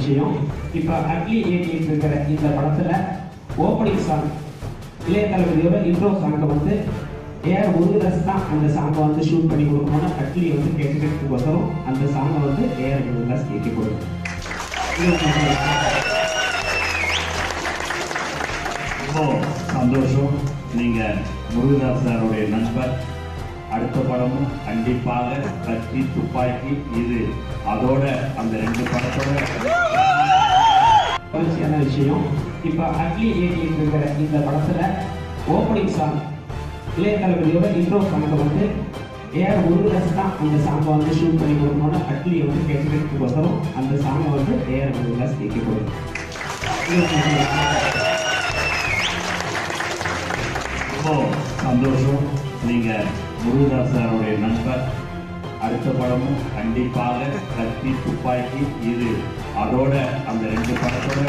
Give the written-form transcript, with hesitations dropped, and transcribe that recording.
விஷயம். இப்போ அட்லி ஏடிட்டு இருக்கிற இந்த படத்தில் ஓப்பனிங் சாங் இளைய தளபதியோட இன்ட்ரோ சாங்கை வந்து ஏஆர் முருகதாஸ் தான் அந்த சாங்கை வந்து ஷூட் பண்ணி கொடுக்கணும்னு அட்லி வந்து கேட்கறதுக்கு வசரம் அந்த சாங்கை வந்து ஏஆர் முருகதாஸ் கேட்க கொடுக்கும். ரொம்ப சந்தோஷம். நீங்கள் முருகதாஸ் சாருடைய நண்பர். அடுத்த படமும் கண்டிப்பாக கத்தி துப்பாக்கி இது அதோட அந்த 2 படத்தோட மகிழ்ச்சியான விஷயம். இப்போ அட்லி ஏடிட்டு இருக்கிற இந்த படத்தில் ஓப்பனிங் சாங் இளைய தளபதியோட இன்ட்ரோ சாங்கை வந்து ஏஆர் முருகதாஸ் தான் அந்த சாங்கை வந்து ஷூட் பண்ணி கொடுக்கணும்னு அட்லி வந்து கேட்கறதுக்கு வசரம் அந்த சாங்கை வந்து ஏஆர் முருகதாஸ் கேட்க கொடுக்கும். ரொம்ப சந்தோஷம். நீங்கள் முருகதாஸ் சாருடைய நண்பர். அடுத்த படமும் கண்டிப்பாக கத்தி துப்பாக்கி இது அதோட அந்த 2 படத்தோட